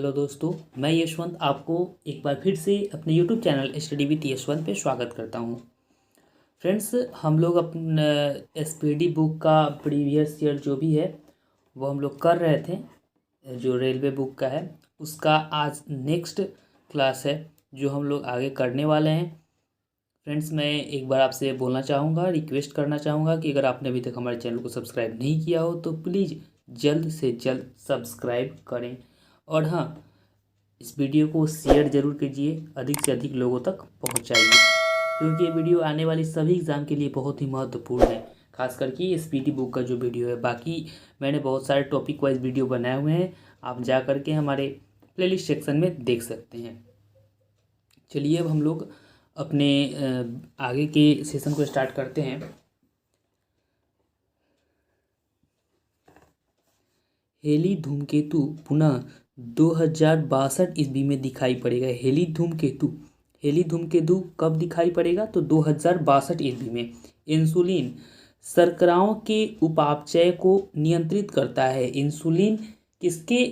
Hello दोस्तों, मैं यशवंत आपको एक बार फिर से अपने YouTube channel study with Yashwant पे स्वागत करता हूँ। फ्रेंड्स, हम लोग अपना एसपीडी बुक का प्रीवियस ईयर जो भी है वो हम लोग कर रहे थे, जो रेलवे बुक का है उसका आज नेक्स्ट क्लास है जो हम लोग आगे करने वाले हैं। फ्रेंड्स, मैं एक बार आपसे बोलना चाहूँगा, रिक्वेस्ट करना चाहूँगा कि अगर आपने अभी तक हमारे चैनल को सब्सक्राइब नहीं किया हो तो प्लीज़ जल्द से जल्द सब्सक्राइब करें। और हाँ, इस वीडियो को शेयर ज़रूर कीजिए, अधिक से अधिक लोगों तक पहुंचाइए, क्योंकि ये वीडियो आने वाली सभी एग्ज़ाम के लिए बहुत ही महत्वपूर्ण है। खास करके ये एसपीटी बुक का जो वीडियो है, बाकी मैंने बहुत सारे टॉपिक वाइज वीडियो बनाए हुए हैं, आप जा करके हमारे प्लेलिस्ट सेक्शन में देख सकते हैं। चलिए अब हम लोग अपने आगे के सेशन को स्टार्ट करते हैं। हेली धूमकेतु पुनः 2062 ईस्वी में दिखाई पड़ेगा। हेली धूमकेतु कब दिखाई पड़ेगा? तो 2062 ईस्वी में। इंसुलिन शर्कराओं के उपापचय को नियंत्रित करता है। इंसुलिन किसके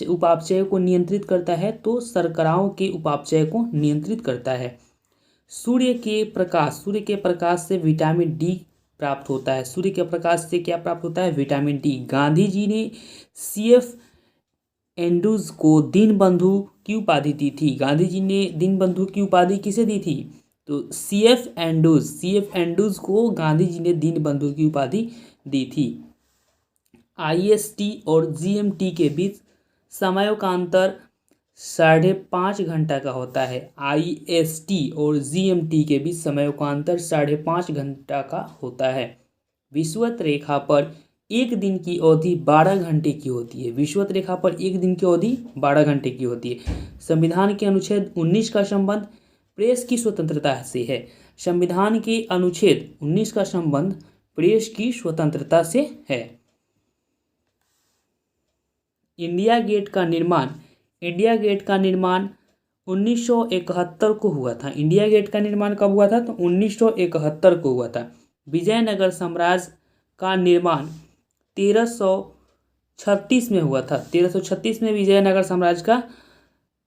उपापचय को नियंत्रित करता है? तो शर्कराओं के उपापचय को नियंत्रित करता है। सूर्य के प्रकाश से विटामिन डी प्राप्त होता है। सूर्य के प्रकाश से क्या प्राप्त होता है? Vitamin D. गांधी जी ने सीएफ एंड्रूज को दीनबंधु की उपाधि दी थी। गांधी जी ने दीनबंधु की उपाधि किसे दी थी? तो सीएफ एंड्रूज को गांधी जी ने दीनबंधु की उपाधि दी थी। आईएसटी और जीएमटी के बीच समयों का अंतर 5.5 घंटा का होता है। आईएसटी और जीएमटी के बीच समयों का अंतर 5.5 घंटा का होता है। विषुवत रेखा पर एक दिन की अवधि 12 घंटे की होती है। विषुवत रेखा पर एक दिन की अवधि 12 घंटे की होती है। संविधान के अनुच्छेद 19 का संबंध प्रेस की स्वतंत्रता से है। संविधान के अनुच्छेद 19 का संबंध प्रेस की स्वतंत्रता से है। इंडिया गेट का निर्माण 1971 को हुआ था। इंडिया गेट का निर्माण कब हुआ था? तो 1971 को हुआ था। विजयनगर साम्राज्य का निर्माण 1336 में हुआ था। 1336 में विजयनगर साम्राज्य का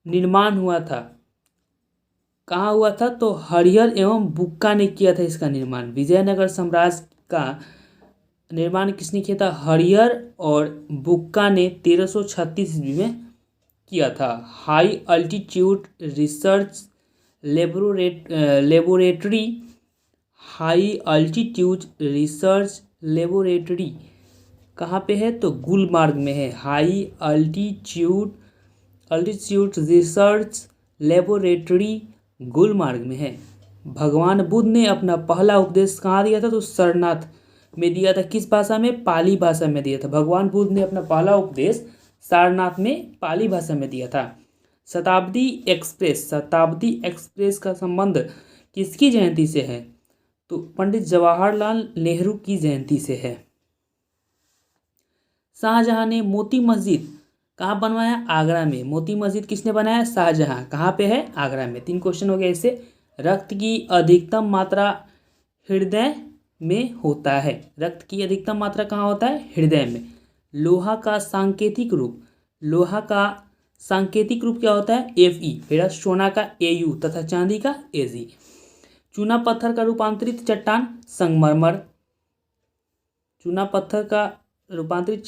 निर्माण हुआ था। कहाँ हुआ था? तो हरिहर एवं बुक्का ने किया था इसका निर्माण। विजयनगर साम्राज्य का निर्माण किसने किया था? हरिहर और बुक्का ने 1336 ईस्वी में किया था। हाई अल्टीट्यूड रिसर्च लेबोरेटरी कहाँ पे है? तो गुलमार्ग में है। High altitude research laboratory Gulmarg में है। भगवान बुद्ध ने अपना पहला उपदेश कहाँ दिया था? तो सारनाथ में दिया था। किस भाषा में? पाली भाषा में दिया था। भगवान बुद्ध ने अपना पहला उपदेश सारनाथ में पाली भाषा में दिया था। शताब्दी एक्सप्रेस का संबंध किसकी जयंती से है? तो पंडित जवाहरलाल नेहरू की जयंती से है। शाहजहां ने मोती मस्जिद कहाँ बनवाया? आगरा में। मोती मस्जिद किसने बनाया? शाहजहां। कहाँ पे है? आगरा में। 3 क्वेश्चन हो गए इससे। रक्त की अधिकतम मात्रा हृदय में होता है। रक्त की अधिकतम मात्रा कहाँ होता है? हृदय में। लोहा का सांकेतिक रूप क्या होता है? Fe। फिर सोना का Au तथा चांदी का Ag। चूना पत्थर का रूपांतरित चट्टान संगमरमर। चूना पत्थर का रूपांतरित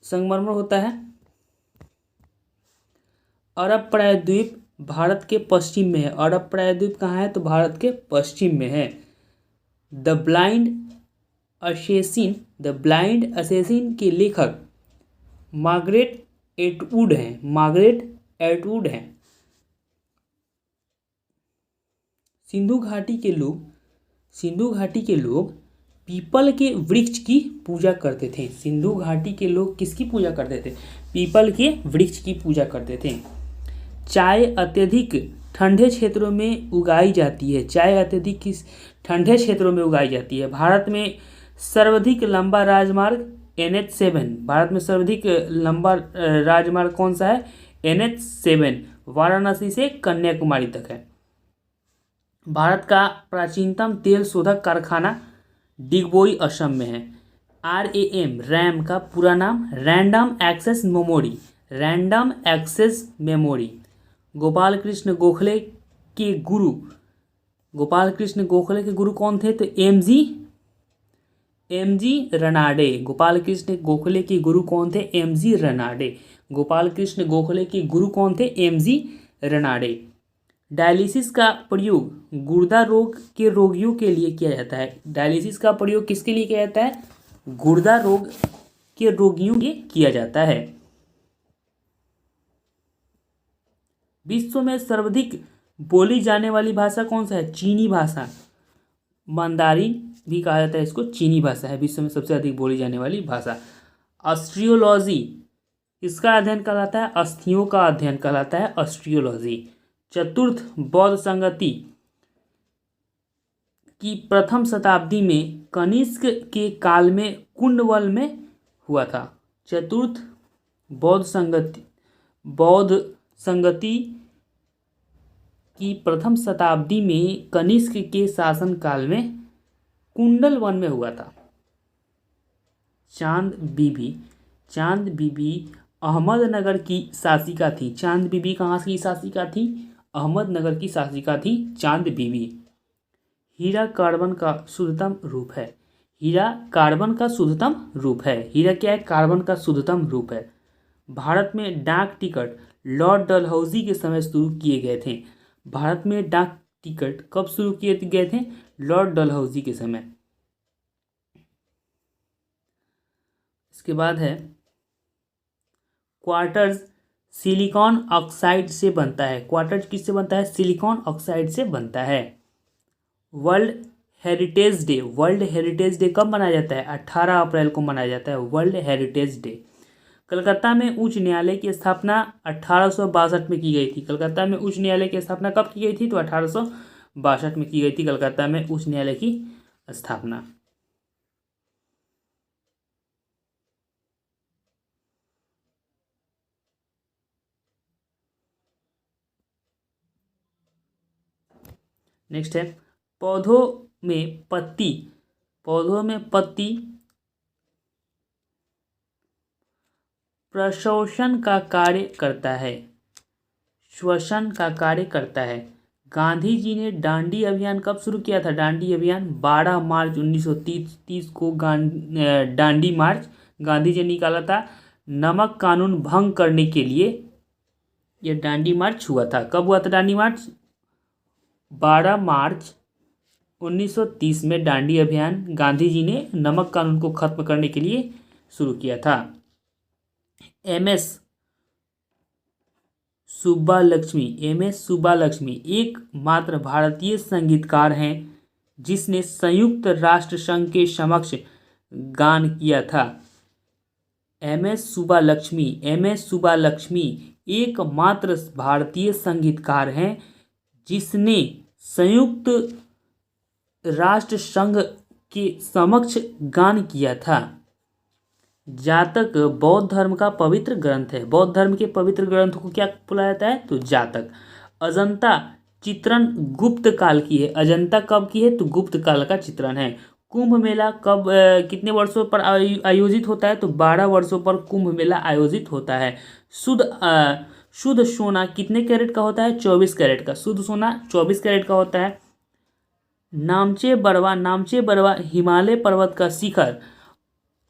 संगमरमर होता है। अरब प्रायद्वीप भारत के पश्चिम में है। अरब प्रायद्वीप कहाँ है? तो भारत के पश्चिम में है। द ब्लाइंड असेसिन के लेखक मार्गरेट एटवुड हैं। सिंधु घाटी के लोग पीपल के वृक्ष की पूजा करते थे। सिंधु घाटी के लोग किसकी पूजा करते थे? पीपल के वृक्ष की पूजा करते थे। चाय अत्यधिक ठंडे क्षेत्रों में उगाई जाती है। ठंडे क्षेत्रों में उगाई जाती है। भारत में सर्वाधिक लंबा राजमार्ग NH7। भारत में सर्वाधिक लंबा राजमार्ग कौन सा है? NH7 वाराणसी से कन्याकुमारी तक है। भारत का प्राचीनतम तेल शोधक कारखाना डिगबोई असम में है। RAM का पूरा नाम random access memory random access memory. Gopal Krishna Gokhale के गुरु कौन थे? तो एमजी रनाडे। गोपाल कृष्ण गोखले के गुरु कौन थे? एमजी रनाडे। गोपाल कृष्ण गोखले के गुरु कौन थे? एमजी रनाडे। डायलिसिस का प्रयोग गुर्दा रोग के रोगियों के लिए किया जाता है। डायलिसिस का प्रयोग किसके लिए किया जाता है? गुर्दा रोग के रोगियों के लिए किया जाता है। विश्व में सर्वाधिक बोली जाने वाली भाषा कौन सा है? चीनी भाषा। मंदारिन भी कहा जाता है इसको, चीनी भाषा है विश्व में सबसे अधिक बोली जाने वाली भाषा। ऑस्ट्रियोलॉजी इसका अध्ययन कहलाता है? अस्थियों का अध्ययन कहलाता है ऑस्ट्रियोलॉजी। चतुर्थ बौद्ध संगति की प्रथम शताब्दी में कनिष्क के काल में कुंडवल में हुआ था। चतुर्थ बौद्ध संगति की प्रथम शताब्दी में कनिष्क के शासन काल में कुंडल वन में हुआ था। चांद बीबी अहमदनगर की शासिका थी। चांद बीबी कहाँ की शासिका थी? अहमदनगर की शासिका थी चांद बीबी। हीरा कार्बन का शुद्धतम रूप है। हीरा कार्बन का शुद्धतम रूप है। हीरा क्या है? कार्बन का शुद्धतम रूप है। भारत में डाक टिकट लॉर्ड डलहौजी के समय शुरू किए गए थे। भारत में डाक टिकट कब शुरू किए गए थे? लॉर्ड डलहौजी के समय। इसके बाद है क्वार्टर्स सिलिकॉन ऑक्साइड से बनता है। क्वार्टर्स किससे बनता है? सिलिकॉन ऑक्साइड से बनता है। वर्ल्ड हेरिटेज डे कब मनाया जाता है? 18 अप्रैल को मनाया जाता है वर्ल्ड हेरिटेज डे। कलकत्ता में उच्च न्यायालय की स्थापना 1862 में की गई थी। कलकत्ता में उच्च न्यायालय की स्थापना कब की गई थी? तो 1862 में की गई थी कलकत्ता में उच्च न्यायालय की स्थापना। नेक्स्ट है पौधों में पत्ती प्रशोषण का कार्य करता है, श्वसन का कार्य करता है। गांधी जी ने दांडी अभियान कब शुरू किया था? दांडी अभियान 12 मार्च 1930 को दांडी मार्च गांधी जी ने निकाला था। नमक कानून भंग करने के लिए यह दांडी मार्च हुआ था। कब हुआ था दांडी मार्च? 12 मार्च 1930 में दांडी अभियान गांधी जी ने नमक कानून को खत्म करने के लिए शुरू किया था। एम.एस. सुब्बालक्ष्मी एकमात्र भारतीय संगीतकार हैं जिसने संयुक्त राष्ट्र संघ के समक्ष गान किया था। एम.एस. सुब्बालक्ष्मी एकमात्र भारतीय संगीतकार हैं जिसने संयुक्त राष्ट्र संघ के समक्ष गान किया था। जातक बौद्ध धर्म का पवित्र ग्रंथ है। बौद्ध धर्म के पवित्र ग्रंथ को क्या बोला जाता है? तो जातक। अजंता चित्रण गुप्त काल की है। अजंता कब की है? तो गुप्त काल का चित्रण है। कुंभ मेला कब कितने वर्षों पर आयोजित होता है? तो 12 वर्षों पर कुंभ मेला आयोजित होता है। शुद्ध सोना कितने कैरेट का होता है? 24 कैरेट का। शुद्ध सोना 24 कैरेट का होता है। नामचे बरवा हिमालय पर्वत का शिखर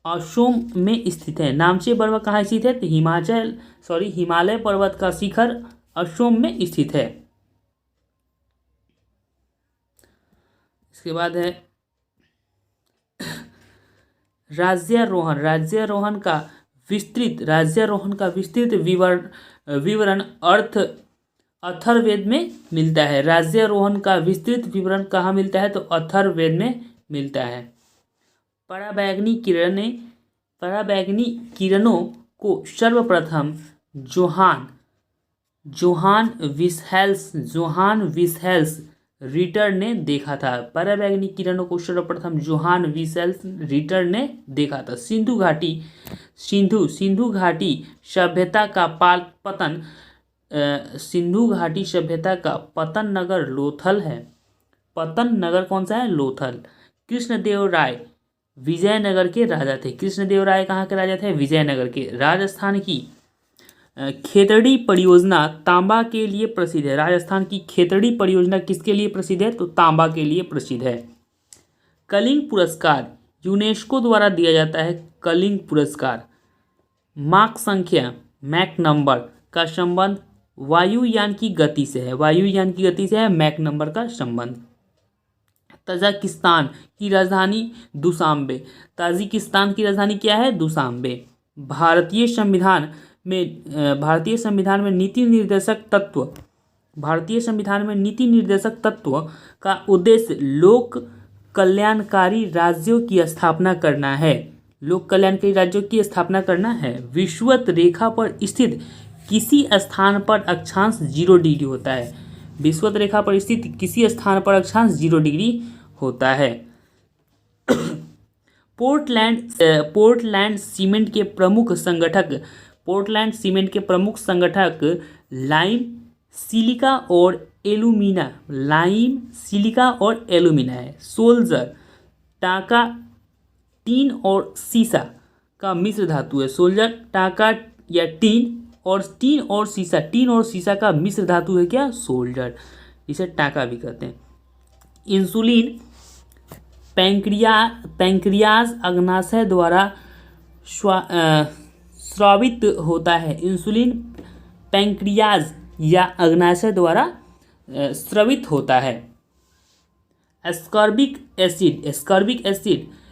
असोम में स्थित है। नामचे बरवा कहाँ स्थित है? तो हिमालय पर्वत का शिखर असोम में स्थित है। इसके बाद है राज्यारोहण का विस्तृत विवरण अथर्ववेद में मिलता है। राज्यारोहण का विस्तृत विवरण कहाँ मिलता है? तो अथर्ववेद में मिलता है। पराबैंगनी किरणों को सर्वप्रथम जोहान विसहेल्स रिटर ने देखा था। पराबैंगनी किरणों को सर्वप्रथम जोहान विसहेल्स रिटर ने देखा था। सिंधु घाटी सभ्यता का पतन नगर लोथल है। पतन नगर कौन सा है? लोथल। कृष्णदेव राय विजयनगर के राजा थे। कृष्णदेव राय कहाँ के राजा थे? विजयनगर के। राजस्थान की खेतड़ी परियोजना तांबा के लिए प्रसिद्ध है। राजस्थान की खेतड़ी परियोजना किसके लिए प्रसिद्ध है? तो तांबा के लिए प्रसिद्ध है। कलिंग पुरस्कार यूनेस्को द्वारा दिया जाता है। कलिंग पुरस्कार। माक संख्या मैक नंबर का संबंध वायुयान की गति से है। वायुयान की गति से है मैक नंबर का संबंध। तजाकिस्तान की राजधानी दुशांबे। ताजिकिस्तान की राजधानी क्या है? दुशांबे। भारतीय संविधान में नीति निर्देशक तत्व। भारतीय संविधान में नीति निर्देशक तत्व का उद्देश्य लोक कल्याणकारी राज्यों की स्थापना करना है। लोक कल्याणकारी राज्यों की स्थापना करना है। विषुवत रेखा पर स्थित किसी स्थान पर अक्षांश 0 डिग्री होता है। विषुवत रेखा पर स्थित किसी स्थान पर अक्षांश 0 डिग्री होता है। पोर्टलैंड सीमेंट के प्रमुख संगठक लाइम सिलिका और एल्यूमिना है। सोल्जर टाका टीन और सीसा का मिश्र धातु है। सोल्जर टाका या टीन और सीसा का मिश्र धातु है क्या? सोल्जर। इसे टाका भी कहते हैं। इंसुलिन पैंक्रियाज अग्नाशय द्वारा स्रावित होता है। इंसुलिन पैंक्रियाज या अग्नाशय द्वारा स्रावित होता है। एस्कॉर्बिक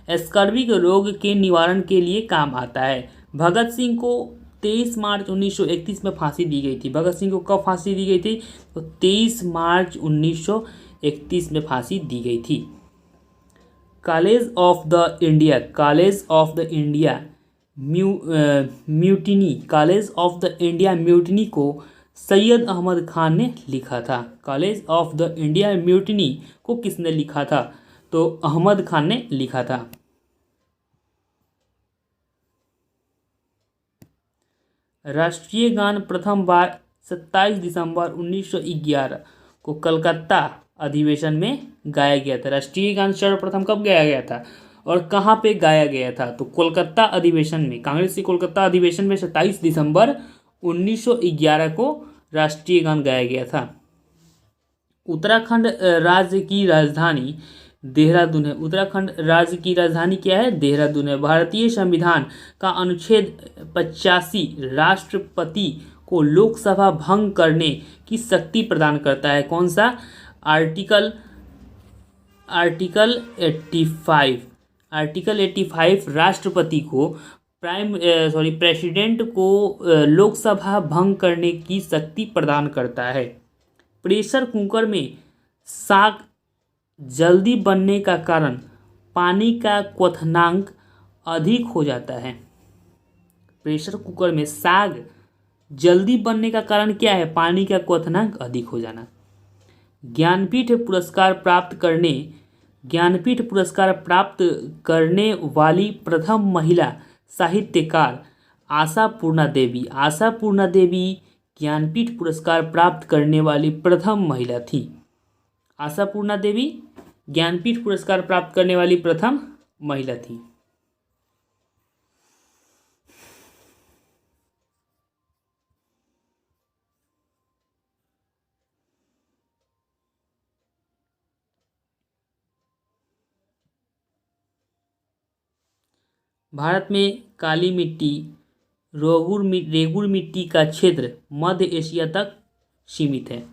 एस्कॉर्बिक रोग के निवारण के लिए काम आता है। भगत सिंह को 23 मार्च 1931 में फांसी दी गई थी। भगत सिंह को कब फांसी दी गई थी? तो 23 मार्च 1931 में फांसी दी गई थी। College of the India mutiny को सैयद अहमद खान ने लिखा था। College of the India mutiny को किसने लिखा था? तो अहमद खान ने लिखा था। राष्ट्रीय गान प्रथम बार 27 दिसंबर 1911 को कलकत्ता अधिवेशन में गाया गया था। राष्ट्रीय गान सर्वप्रथम कब गाया गया था और कहाँ पे गाया गया था? तो कोलकाता अधिवेशन में, कांग्रेस के कोलकाता अधिवेशन में 27 दिसंबर 1911 को राष्ट्रीय गान गाया गया था। उत्तराखंड राज्य की राजधानी देहरादून है। उत्तराखंड राज्य की राजधानी क्या है? देहरादून है। भारतीय संविधान का अनुच्छेद 85 राष्ट्रपति को लोकसभा भंग करने की शक्ति प्रदान करता है। कौन सा? आर्टिकल 85 राष्ट्रपति को प्रेसिडेंट को लोकसभा भंग करने की शक्ति प्रदान करता है। प्रेशर कुकर में साग जल्दी बनने का कारण पानी का क्वथनांक अधिक हो जाता है। प्रेशर कुकर में साग जल्दी बनने का कारण क्या है? पानी का क्वथनांक अधिक हो जाना। ज्ञानपीठ पुरस्कार प्राप्त करने वाली प्रथम महिला साहित्यकार आशापूर्णा देवी ज्ञानपीठ पुरस्कार प्राप्त करने वाली प्रथम महिला थी। आशापूर्णा देवी ज्ञानपीठ पुरस्कार प्राप्त करने वाली प्रथम महिला थी। भारत में काली मिट्टी रेगुर मिट्टी का क्षेत्र मध्य एशिया तक सीमित है।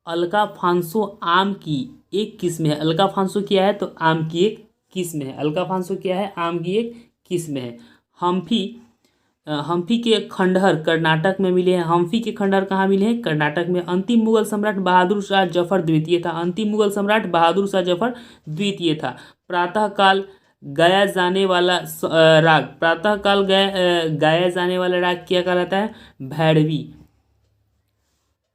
अल्काफांसो आम की एक किस्म है। अल्काफांसो क्या है? तो आम की एक किस्म है। अल्काफांसो क्या है? आम की एक किस्म है। हम्फी के खंडहर कर्नाटक में मिले हैं। हम्फी के खंडहर कहाँ मिले हैं? कर्नाटक में। अंतिम मुगल सम्राट बहादुर शाह जफर द्वितीय था। प्रातःकाल गाया जाने वाला राग क्या कहलाता है? भैरवी।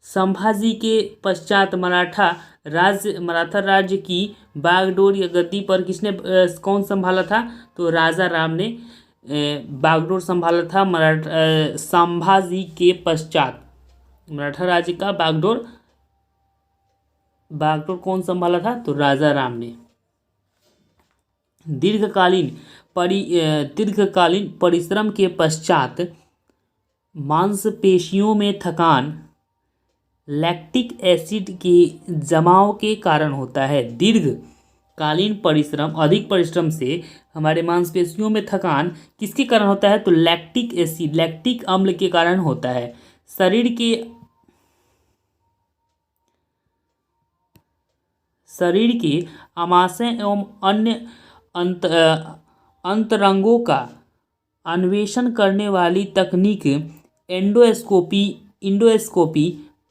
संभाजी के पश्चात मराठा राज्य की बागडोर या गद्दी पर कौन संभाला था? तो राजा राम ने बागडोर संभाला था। संभाजी के पश्चात मराठा राज्य का बागडोर कौन संभाला था? तो राजा राम ने। दीर्घकालीन परिश्रम के पश्चात मांसपेशियों में थकान लैक्टिक एसिड के जमाव के कारण होता है। दीर्घकालीन परिश्रम, अधिक परिश्रम से हमारे मांसपेशियों में थकान किसके कारण होता है? तो लैक्टिक एसिड, लैक्टिक अम्ल के कारण होता है। शरीर के आमाशय एवं अन्य अंतरंगों का अन्वेषण करने वाली तकनीक इंडोस्कोपी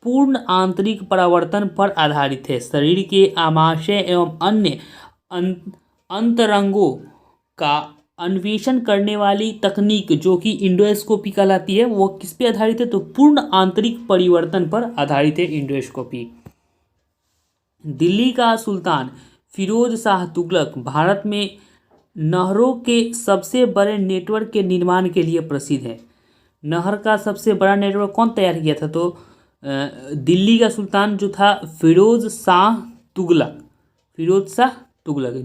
पूर्ण आंतरिक परावर्तन पर आधारित है। शरीर के आमाशय एवं अन्य अंतरंगों का अन्वेषण करने वाली तकनीक जो कि इंडोस्कोपी कहलाती है, वो किस पे आधारित है? तो पूर्ण आंतरिक परिवर्तन पर आधारित है इंडोस्कोपी। दिल्ली का सुल्तान फिरोज शाह तुगलक भारत में नहरों के सबसे बड़े नेटवर्क के निर्माण के लिए प्रसिद्ध है। नहर का सबसे बड़ा नेटवर्क कौन तैयार किया था? तो दिल्ली का सुल्तान जो था फिरोज शाह तुगलक।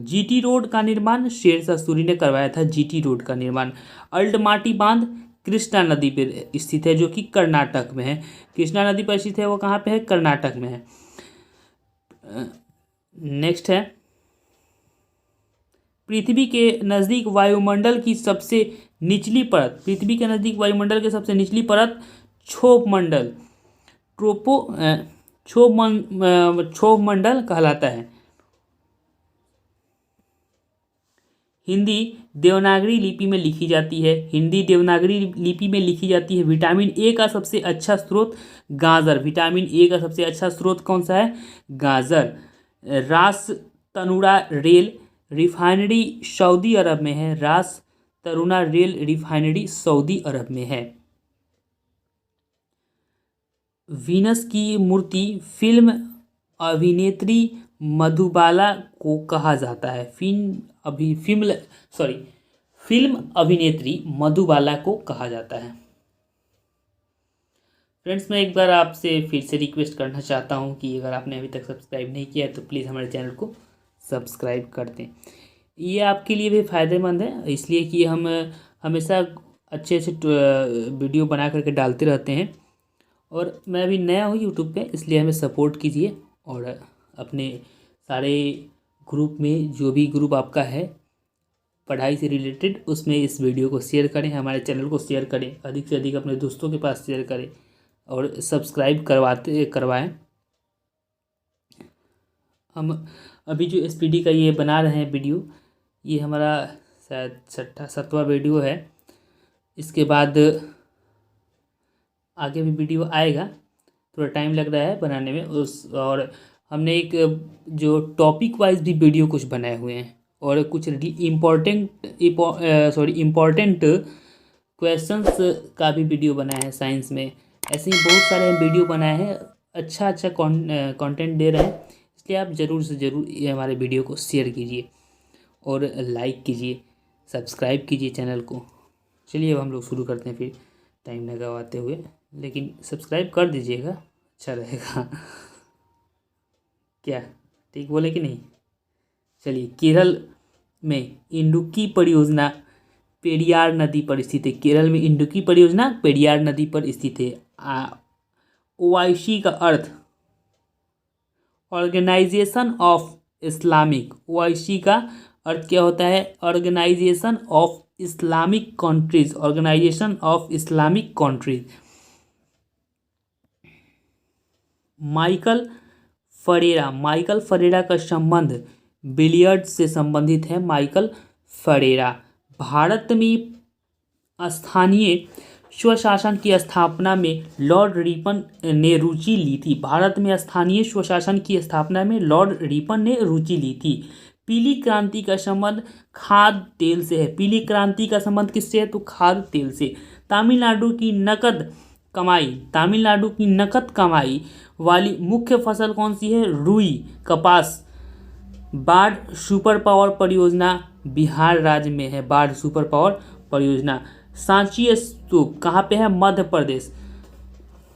जीटी रोड का निर्माण शेरशाह सूरी ने करवाया था। जीटी रोड का निर्माण। अल्टमाटी बांध कृष्णा नदी पर स्थित है, जो कि कर्नाटक में है। कृष्णा नदी पर स्थित है, वो कहाँ पे है? कर्नाटक में है। नेक्स्ट है, पृथ्वी के नज़दीक वायुमंडल की सबसे निचली परत, पृथ्वी के नज़दीक वायुमंडल की सबसे निचली परत क्षोभमंडल कहलाता है। हिंदी देवनागरी लिपि में लिखी जाती है। विटामिन ए का सबसे अच्छा स्रोत गाजर। विटामिन ए का सबसे अच्छा स्रोत कौन सा है? गाजर। रास तनुरा रेल रिफाइनरी सऊदी अरब में है। रास तरुणा रेल रिफाइनरी सऊदी अरब में है। वीनस की मूर्ति फिल्म अभिनेत्री मधुबाला को कहा जाता है। फिल्म अभिनेत्री मधुबाला को कहा जाता है। फ्रेंड्स, मैं एक बार आपसे फिर से रिक्वेस्ट करना चाहता हूं कि अगर आपने अभी तक सब्सक्राइब नहीं किया है तो प्लीज़ हमारे चैनल को सब्सक्राइब कर दें। ये आपके लिए भी फ़ायदेमंद है, इसलिए कि हम हमेशा अच्छे अच्छे वीडियो बना करके डालते रहते हैं। और मैं अभी नया हूँ यूट्यूब पे, इसलिए हमें सपोर्ट कीजिए और अपने सारे ग्रुप में, जो भी ग्रुप आपका है पढ़ाई से रिलेटेड, उसमें इस वीडियो को शेयर करें, हमारे चैनल को शेयर करें, अधिक से अधिक अपने दोस्तों के पास शेयर करें और सब्सक्राइब करवाएं। हम अभी जो SPD का ये बना रहे हैं वीडियो, ये हमारा शायद 7वां वीडियो है। इसके बाद आगे भी वीडियो आएगा, थोड़ा टाइम लग रहा है बनाने में और हमने एक जो टॉपिक वाइज भी वीडियो कुछ बनाए हुए हैं और कुछ इम्पोर्टेंट क्वेश्चंस का भी वीडियो बनाए हैं साइंस में। ऐसे ही बहुत सारे वीडियो बनाए हैं, अच्छा कंटेंट दे रहे हैं, इसलिए आप ज़रूर से ज़रूर ये हमारे वीडियो को शेयर कीजिए और लाइक कीजिए, सब्सक्राइब कीजिए चैनल को। चलिए अब हम लोग शुरू करते हैं, फिर टाइम न गवाते हुए, लेकिन सब्सक्राइब कर दीजिएगा, अच्छा रहेगा। क्या ठीक बोले कि नहीं? चलिए, केरल में इडुक्की परियोजना पेरियार नदी पर स्थित है। केरल में इडुक्की परियोजना पेरियार नदी पर स्थित है। OIC का अर्थ ऑर्गेनाइजेशन ऑफ इस्लामिक। OIC का अर्थ क्या होता है? Organization of Islamic countries. Organization of Islamic countries. Michael Ferreira का संबंध बिलियर्ड से संबंधित है। माइकल फरेरा भारत में स्थानीय स्वशासन की स्थापना में लॉर्ड रिपन ने रुचि ली थी। भारत में स्थानीय स्वशासन की स्थापना में लॉर्ड रिपन ने रुचि ली थी। पीली क्रांति का संबंध खाद्य तेल से है। पीली क्रांति का संबंध किससे है? तो खाद्य तेल से। तमिलनाडु की नकद कमाई वाली मुख्य फसल कौन सी है? रुई, कपास। बाढ़ सुपर पावर परियोजना बिहार राज्य में है। बाढ़ सुपर पावर परियोजना। सांची स्तूप कहाँ पे है? मध्य प्रदेश।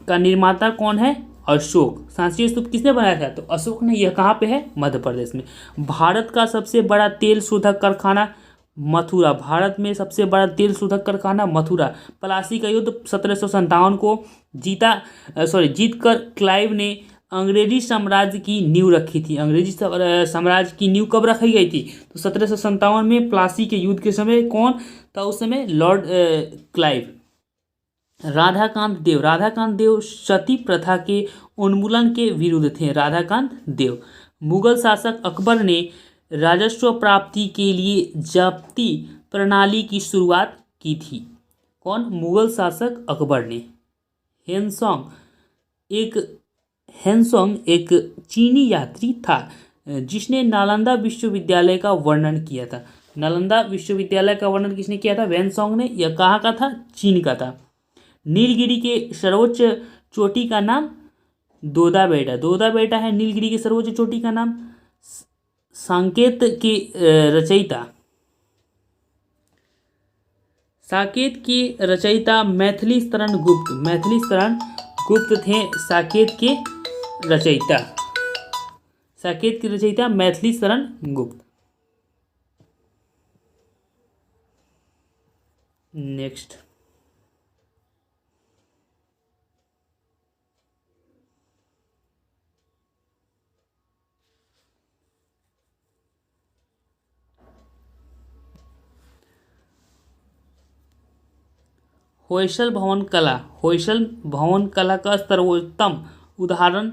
का निर्माता कौन है? अशोक। सांची स्तूप किसने बनाया था? तो अशोक ने। यह कहाँ पे है? मध्य प्रदेश में। भारत का सबसे बड़ा तेल शोधक कारखाना मथुरा, भारत में सबसे बड़ा तेल शोधक कारखाना मथुरा। प्लासी का युद्ध 1757 को जीत कर क्लाइव ने अंग्रेजी साम्राज्य की नींव रखी थी। अंग्रेजी साम्राज्य की नींव कब रखी गई थी? तो 1757 में प्लासी के युद्ध के समय कौन था उस समय? Lord Clive. राधाकांत देव सती प्रथा के उन्मूलन के विरुद्ध थे। राधाकांत देव। मुगल शासक अकबर ने राजस्व प्राप्ति के लिए जब्ती प्रणाली की शुरुआत की थी। कौन? मुगल शासक अकबर ने। हेनसोंग एक चीनी यात्री था जिसने नालंदा विश्वविद्यालय का वर्णन किया था। नालंदा विश्वविद्यालय का वर्णन किसने किया था? वेनसोंग ने। यह कहाँ का था? चीन का था। नीलगिरी के सर्वोच्च चोटी का नाम? दोदा बेटा है नीलगिरी की सर्वोच्च चोटी का नाम। साकेत के रचयिता मैथिली शरण गुप्त थे। साकेत के रचयिता मैथिली शरण गुप्त। नेक्स्ट, होयसल भवन कला का सर्वोत्तम उदाहरण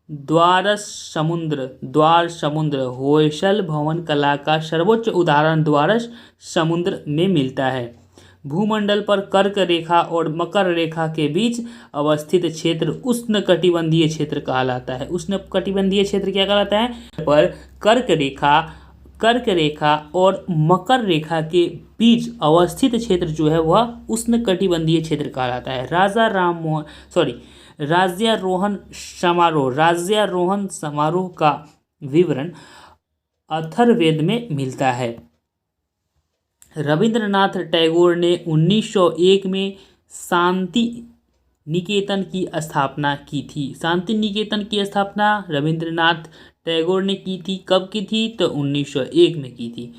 द्वार समुद्र। होयसल भवन कला का सर्वोच्च उदाहरण द्वार समुद्र में मिलता है। भूमंडल पर कर्क रेखा और मकर रेखा के बीच अवस्थित क्षेत्र उष्णकटिबंधीय क्षेत्र कहलाता है। उष्णकटिबंधीय क्षेत्र क्या कहलाता है? पर कर्क रेखा और मकर रेखा के बीच अवस्थित क्षेत्र जो है वह उष्णकटिबंधीय क्षेत्र कहलाता है। राज्यारोहण समारोह का विवरण अथर्ववेद में मिलता है। रविंद्रनाथ टैगोर ने 1901 में शांति निकेतन की स्थापना की थी। शांति निकेतन की स्थापना रविंद्रनाथ टैगोर ने की थी। कब की थी? तो 1901 में की थी।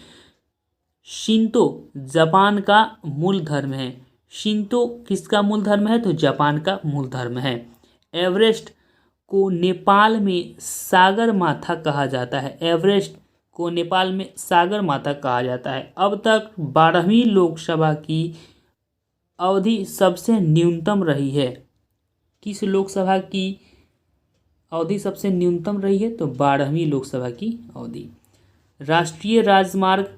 शिंतो जापान का मूल धर्म है। शिंतो किसका मूल धर्म है? तो जापान का मूल धर्म है। एवरेस्ट को नेपाल में सागर माथा कहा जाता है। एवरेस्ट को नेपाल में सागर माथा कहा जाता है। अब तक 12वीं लोकसभा की अवधि सबसे न्यूनतम रही है। किस लोकसभा की अवधि सबसे न्यूनतम रही है? तो 12वीं लोकसभा की अवधि। राष्ट्रीय राजमार्ग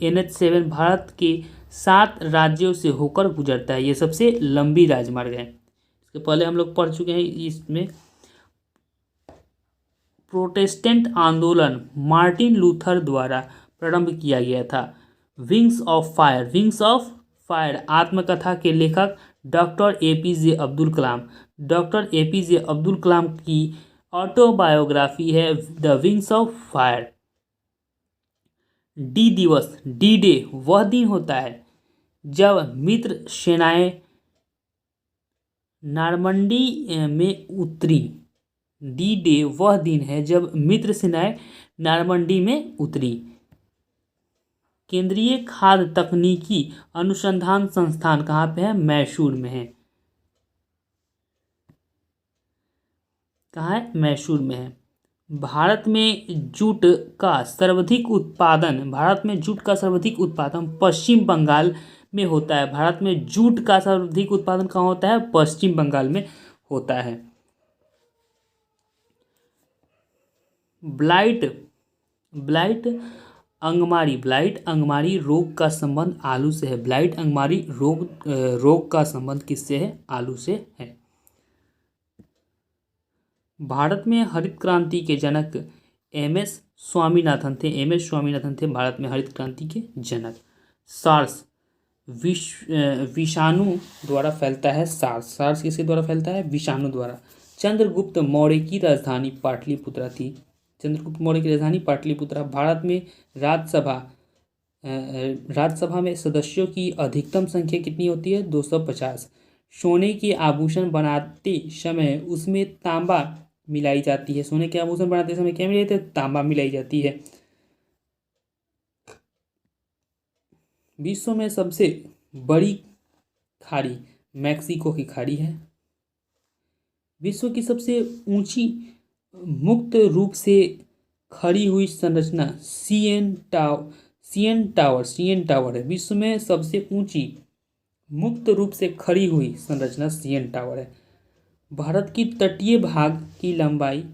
NH7 भारत के 7 राज्यों से होकर गुजरता है। ये सबसे लंबी राजमार्ग है। इसके पहले हम लोग पढ़ चुके हैं। इसमें प्रोटेस्टेंट आंदोलन मार्टिन लूथर द्वारा प्रारंभ किया गया था। विंग्स ऑफ फायर आत्मकथा के लेखक doctor APJ Abdul Kalam. Doctor APJ Abdul Kalam की ऑटोबायोग्राफी है the wings of fire. D day वह दिन होता है जब मित्र सेनाएं नॉर्मंडी में उतरी। डी डे वह दिन है जब मित्र सेनाएं नॉर्मंडी में उतरी। केंद्रीय खाद्य तकनीकी अनुसंधान संस्थान कहाँ पे है? मैसूर में है। कहाँ है? मैसूर में है। भारत में जूट का सर्वाधिक उत्पादन पश्चिम बंगाल में होता है। भारत में जूट का सर्वाधिक उत्पादन कहाँ होता है? पश्चिम बंगाल में होता है। ब्लाइट अंगमारी रोग का संबंध आलू से है। ब्लाइट अंगमारी रोग का संबंध किससे है? आलू से है। भारत में हरित क्रांति के जनक MS स्वामीनाथन थे। भारत में हरित क्रांति के जनक। सार्स विषाणु द्वारा फैलता है। सार्स किसके द्वारा फैलता है? विषाणु द्वारा। चंद्रगुप्त मौर्य की राजधानी पाटलिपुत्रा थी। भारत में राज्यसभा में सदस्यों की अधिकतम संख्या कितनी होती है? 250। सोने के आभूषण बनाते समय उसमें तांबा मिलाई जाती है? सोने के आभूषण बनाते समय क्या मिलाई जाती है? तांबा मिलाई जाती है। विश्व में सबसे बड़ी खाड़ी मैक्सिको की खाड़ी है। विश्व की सबसे ऊंची मुक्त रूप से खड़ी हुई संरचना सीएन टावर है। विश्व में सबसे ऊंची मुक्त रूप से खड़ी हुई संरचना सीएन टावर है। भारत की तटीय भाग की लंबाई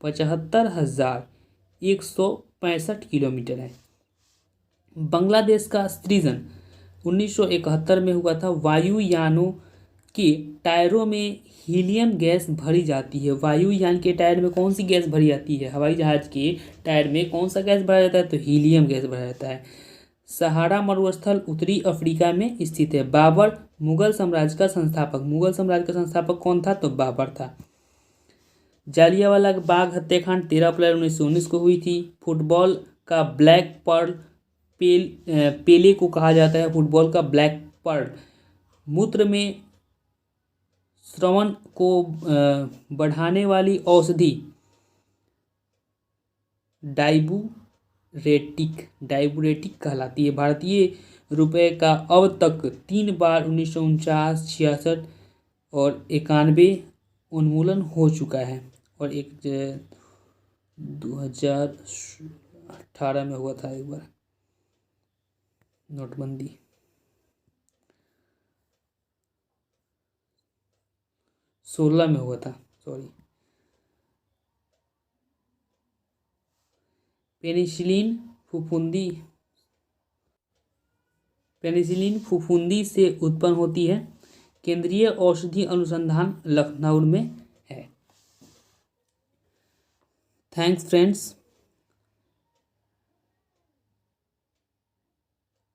75,165 किलोमीटर है। बांग्लादेश का सृजन 1971 में हुआ था। वायुयानों के टायरों में हीलियम गैस भरी जाती है। वायुयान के टायर में कौन सी गैस भरी जाती है? हवाई जहाज के टायर में कौन सा गैस भरा जाता है? तो हीलियम गैस भरा जाता है। सहारा मरुस्थल उत्तरी अफ्रीका में स्थित है। बाबर मुगल साम्राज्य का संस्थापक। मुगल साम्राज्य का संस्थापक कौन था? तो बाबर था। जालियांवाला बाग हत्याकांड 13 अप्रैल 1919 को हुई थी। फुटबॉल का ब्लैक पर्ल पेले को कहा जाता है। फुटबॉल का ब्लैक पर्ल। मूत्र में श्रवण को बढ़ाने वाली औषधि डाइबुरेटिक कहलाती है। भारतीय रुपए का अब तक 3 बार 1949, 66 और 91 उन्मूलन हो चुका है और एक 2018 में हुआ था एक बार नोटबंदी। 16 में हुआ था, सॉरी। पेनिसिलिन फफूंदी से उत्पन्न होती है। केंद्रीय औषधि अनुसंधान लखनऊ में है। थैंक्स फ्रेंड्स,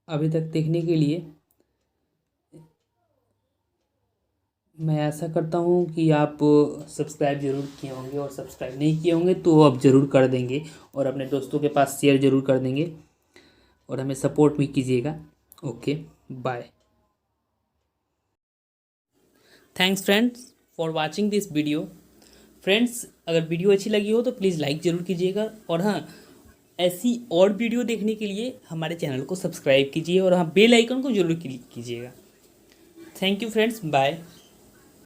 अभी तक देखने के लिए। मैं आशा करता हूँ कि आप सब्सक्राइब जरूर किए होंगे और सब्सक्राइब नहीं किए होंगे तो आप ज़रूर कर देंगे और अपने दोस्तों के पास शेयर ज़रूर कर देंगे और हमें सपोर्ट भी कीजिएगा। Okay, bye. Thanks friends for watching this video. Friends, अगर वीडियो अच्छी लगी हो तो प्लीज़ लाइक ज़रूर कीजिएगा और हाँ, ऐसी और वीडियो देखने के लिए हमारे चैनल को सब्सक्राइब कीजिए और हाँ, बेल आइकन को जरूर क्लिक कीजिएगा। Thank you friends, bye.